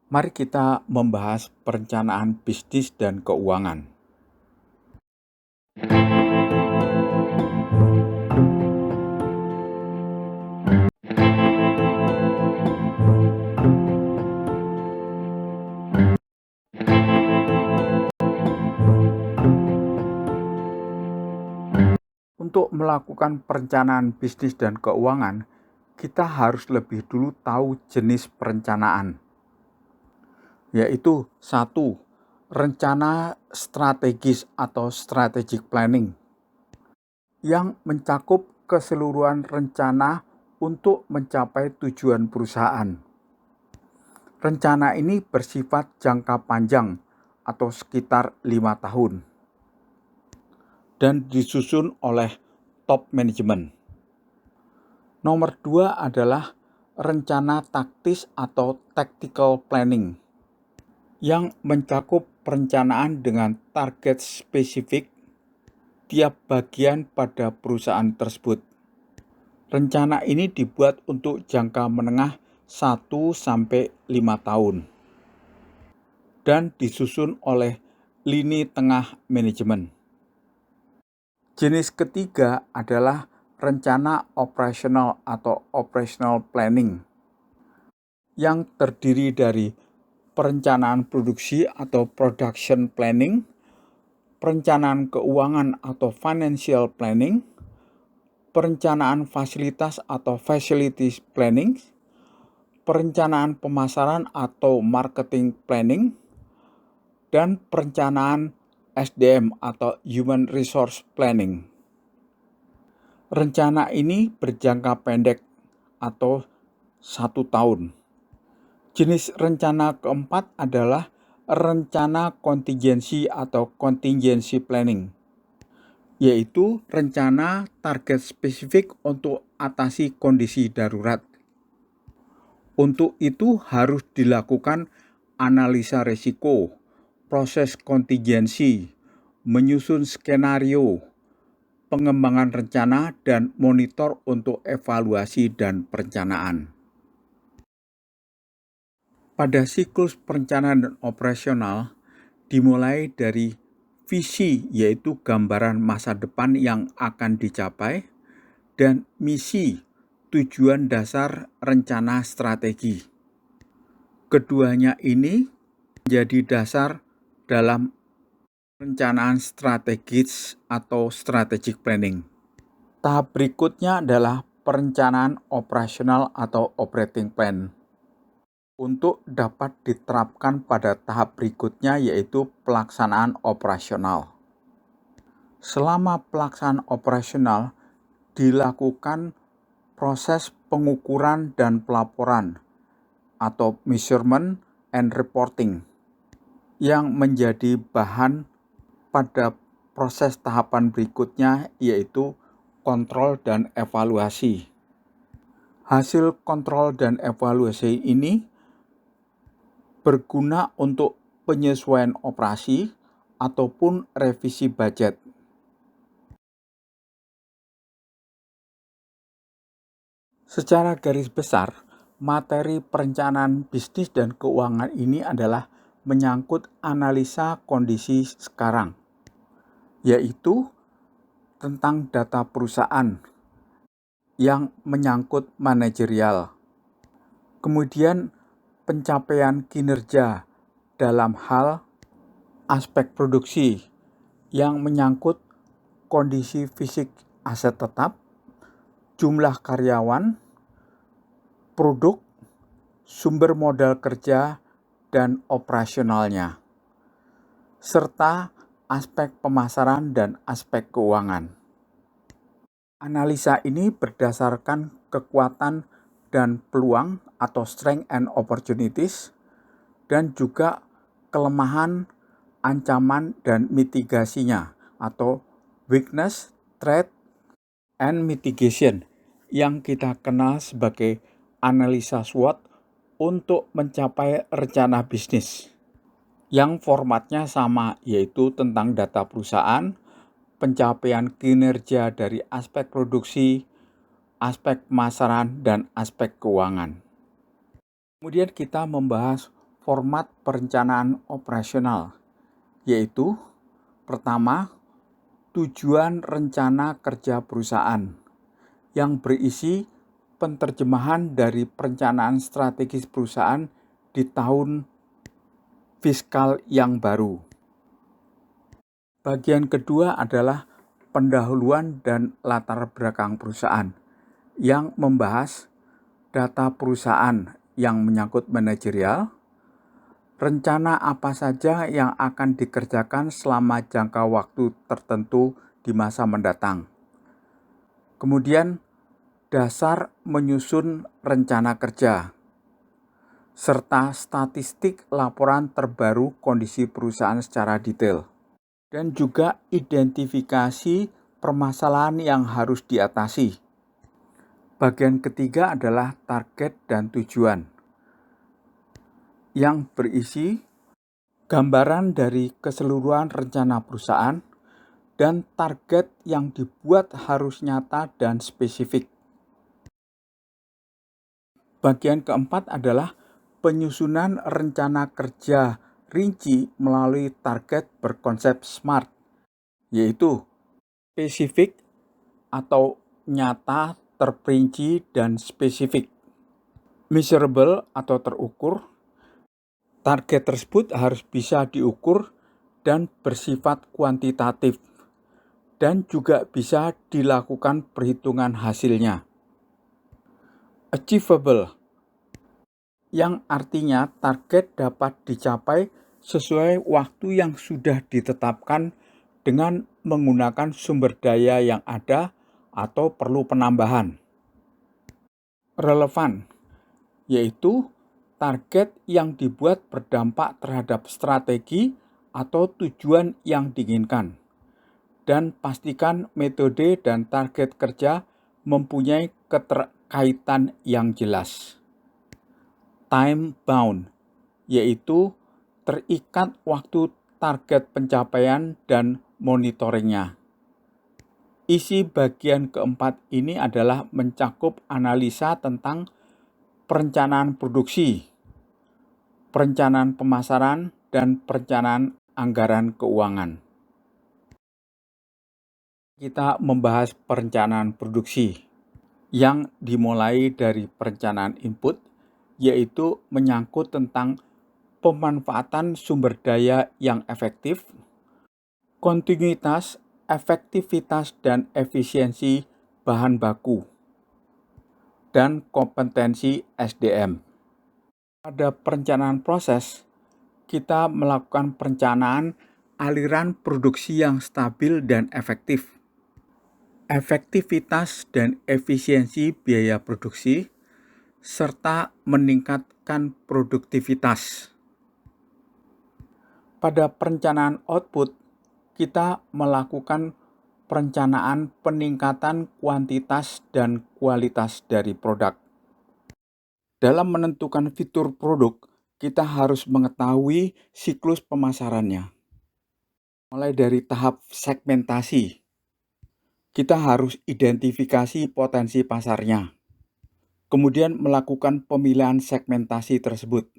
Mari kita membahas perencanaan bisnis dan keuangan. Untuk melakukan perencanaan bisnis dan keuangan, kita harus lebih dulu tahu jenis perencanaan, yaitu 1. Rencana strategis atau strategic planning, yang mencakup keseluruhan rencana untuk mencapai tujuan perusahaan. Rencana ini bersifat jangka panjang atau sekitar 5 tahun dan disusun oleh top management. Nomor 2 adalah rencana taktis atau tactical planning, yang mencakup perencanaan dengan target spesifik tiap bagian pada perusahaan tersebut. Rencana ini dibuat untuk jangka menengah 1-5 tahun dan disusun oleh lini tengah manajemen. Jenis ketiga adalah rencana operasional atau operational planning, yang terdiri dari perencanaan produksi atau production planning, perencanaan keuangan atau financial planning, perencanaan fasilitas atau facilities planning, perencanaan pemasaran atau marketing planning, dan perencanaan SDM atau human resource planning. Rencana ini berjangka pendek atau 1 tahun. Jenis rencana keempat adalah rencana kontingensi atau contingency planning, yaitu rencana target spesifik untuk atasi kondisi darurat. Untuk itu harus dilakukan analisa risiko, proses kontingensi, menyusun skenario, pengembangan rencana, dan monitor untuk evaluasi dan perencanaan. Pada siklus perencanaan dan operasional, dimulai dari visi, yaitu gambaran masa depan yang akan dicapai, dan misi, tujuan dasar rencana strategi. Keduanya ini menjadi dasar dalam perencanaan strategis atau strategic planning. Tahap berikutnya adalah perencanaan operasional atau operating plan, untuk dapat diterapkan pada tahap berikutnya, yaitu pelaksanaan operasional. Selama pelaksanaan operasional dilakukan proses pengukuran dan pelaporan atau measurement and reporting, yang menjadi bahan pada proses tahapan berikutnya, yaitu kontrol dan evaluasi. Hasil kontrol dan evaluasi ini berguna untuk penyesuaian operasi ataupun revisi budget. Secara garis besar, materi perencanaan bisnis dan keuangan ini adalah menyangkut analisa kondisi sekarang, yaitu tentang data perusahaan yang menyangkut manajerial. Kemudian pencapaian kinerja dalam hal aspek produksi yang menyangkut kondisi fisik aset tetap, jumlah karyawan, produk, sumber modal kerja, dan operasionalnya, serta aspek pemasaran dan aspek keuangan. Analisa ini berdasarkan kekuatan dan peluang atau strength and opportunities, dan juga kelemahan, ancaman, dan mitigasinya atau weakness, threat, and mitigation, yang kita kenal sebagai analisa SWOT untuk mencapai rencana bisnis, yang formatnya sama, yaitu tentang data perusahaan, pencapaian kinerja dari aspek produksi, aspek pemasaran, dan aspek keuangan. Kemudian kita membahas format perencanaan operasional, yaitu pertama, tujuan rencana kerja perusahaan yang berisi penerjemahan dari perencanaan strategis perusahaan di tahun fiskal yang baru. Bagian kedua adalah pendahuluan dan latar belakang perusahaan yang membahas data perusahaan yang menyangkut manajerial, rencana apa saja yang akan dikerjakan selama jangka waktu tertentu di masa mendatang. Kemudian, dasar menyusun rencana kerja, serta statistik laporan terbaru kondisi perusahaan secara detail, dan juga identifikasi permasalahan yang harus diatasi. Bagian ketiga adalah target dan tujuan, yang berisi gambaran dari keseluruhan rencana perusahaan dan target yang dibuat harus nyata dan spesifik. Bagian keempat adalah penyusunan rencana kerja rinci melalui target berkonsep SMART, yaitu spesifik atau nyata, terperinci, dan spesifik. Measurable atau terukur. Target tersebut harus bisa diukur dan bersifat kuantitatif, dan juga bisa dilakukan perhitungan hasilnya. Achievable, yang artinya target dapat dicapai sesuai waktu yang sudah ditetapkan dengan menggunakan sumber daya yang ada atau perlu penambahan. Relevan, yaitu target yang dibuat berdampak terhadap strategi atau tujuan yang diinginkan, dan pastikan metode dan target kerja mempunyai keterkaitan yang jelas. Time bound, yaitu terikat waktu target pencapaian dan monitoringnya. Isi bagian keempat ini adalah mencakup analisa tentang perencanaan produksi, perencanaan pemasaran, dan perencanaan anggaran keuangan. Kita membahas perencanaan produksi yang dimulai dari perencanaan input, yaitu menyangkut tentang pemanfaatan sumber daya yang efektif, kontinuitas, efektivitas, dan efisiensi bahan baku, dan kompetensi SDM. Pada perencanaan proses, kita melakukan perencanaan aliran produksi yang stabil dan efektif, efektivitas dan efisiensi biaya produksi, serta meningkatkan produktivitas. Pada perencanaan output, kita melakukan perencanaan peningkatan kuantitas dan kualitas dari produk. Dalam menentukan fitur produk, kita harus mengetahui siklus pemasarannya. Mulai dari tahap segmentasi, kita harus identifikasi potensi pasarnya. Kemudian melakukan pemilihan segmentasi tersebut.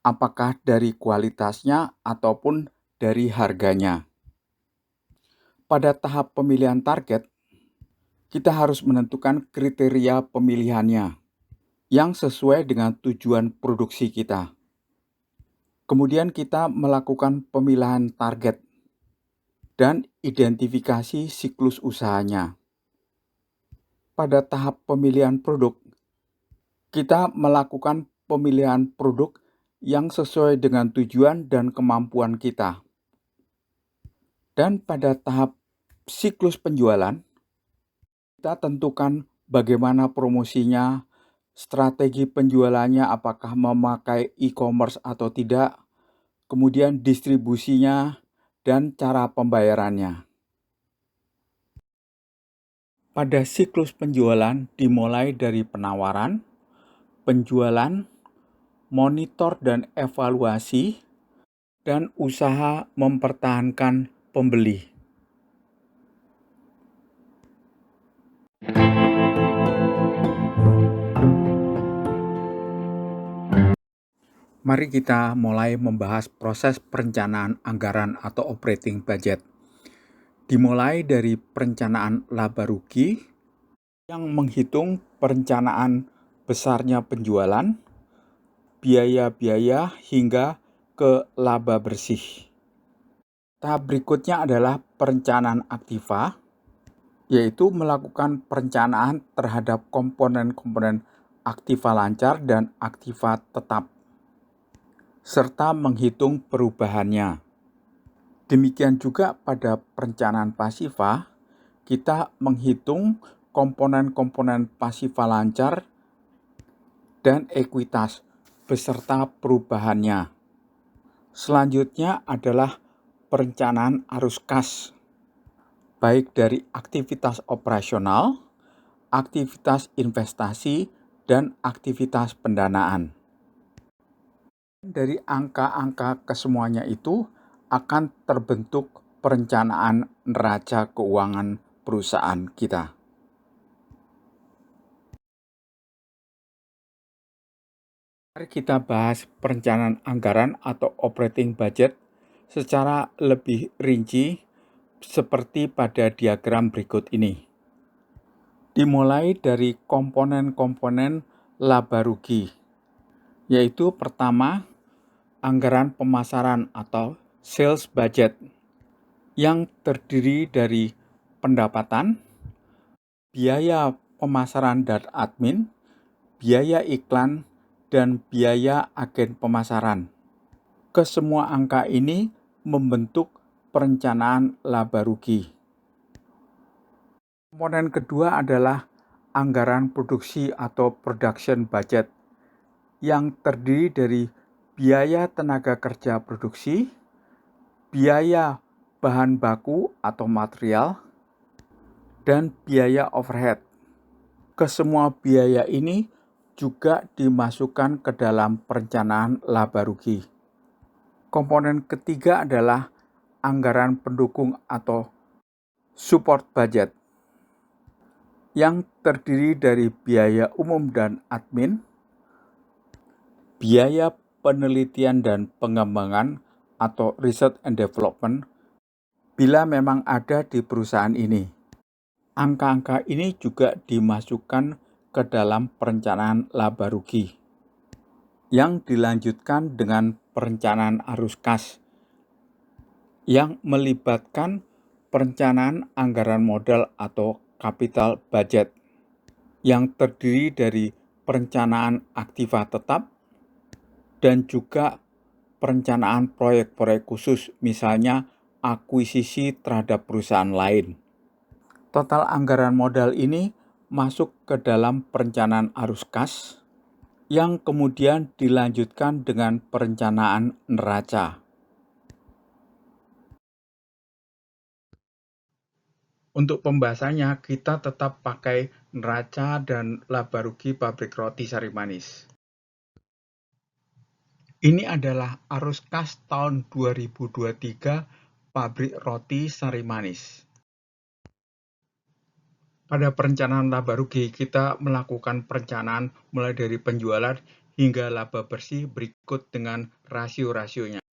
Apakah dari kualitasnya ataupun dari harganya. Pada tahap pemilihan target, kita harus menentukan kriteria pemilihannya yang sesuai dengan tujuan produksi kita. Kemudian kita melakukan pemilihan target dan identifikasi siklus usahanya. Pada tahap pemilihan produk, kita melakukan pemilihan produk yang sesuai dengan tujuan dan kemampuan kita. Dan pada tahap siklus penjualan, kita tentukan bagaimana promosinya, strategi penjualannya, apakah memakai e-commerce atau tidak, kemudian distribusinya, dan cara pembayarannya. Pada siklus penjualan dimulai dari penawaran, penjualan, monitor dan evaluasi, dan usaha mempertahankan pembeli. Mari kita mulai membahas proses perencanaan anggaran atau operating budget. Dimulai dari perencanaan laba rugi yang menghitung perencanaan besarnya penjualan, biaya-biaya hingga ke laba bersih. Tahap berikutnya adalah perencanaan aktiva, yaitu melakukan perencanaan terhadap komponen-komponen aktiva lancar dan aktiva tetap, serta menghitung perubahannya. Demikian juga pada perencanaan pasifa, kita menghitung komponen-komponen pasifa lancar dan ekuitas beserta perubahannya. Selanjutnya adalah perencanaan arus kas, baik dari aktivitas operasional, aktivitas investasi, dan aktivitas pendanaan. Dari angka-angka kesemuanya itu akan terbentuk perencanaan neraca keuangan perusahaan kita. Mari kita bahas perencanaan anggaran atau operating budget secara lebih rinci seperti pada diagram berikut ini. Dimulai dari komponen-komponen laba rugi, yaitu pertama, anggaran pemasaran atau sales budget yang terdiri dari pendapatan, biaya pemasaran dan admin, biaya iklan, dan biaya agen pemasaran. Kesemua angka ini membentuk perencanaan laba rugi. Komponen kedua adalah anggaran produksi atau production budget yang terdiri dari biaya tenaga kerja produksi, biaya bahan baku atau material, dan biaya overhead. Kesemua biaya ini juga dimasukkan ke dalam perencanaan laba rugi. Komponen ketiga adalah anggaran pendukung atau support budget yang terdiri dari biaya umum dan admin, biaya penelitian dan pengembangan atau research and development bila memang ada di perusahaan ini. Angka-angka ini juga dimasukkan ke dalam perencanaan laba rugi yang dilanjutkan dengan perencanaan arus kas yang melibatkan perencanaan anggaran modal atau capital budget yang terdiri dari perencanaan aktiva tetap dan juga perencanaan proyek-proyek khusus, misalnya akuisisi terhadap perusahaan lain. Total anggaran modal ini masuk ke dalam perencanaan arus kas yang kemudian dilanjutkan dengan perencanaan neraca. Untuk pembahasannya, kita tetap pakai neraca dan laba rugi pabrik roti Sari Manis. Ini adalah arus kas tahun 2023 pabrik roti Sari Manis. Pada perencanaan laba rugi, kita melakukan perencanaan mulai dari penjualan hingga laba bersih berikut dengan rasio-rasionya.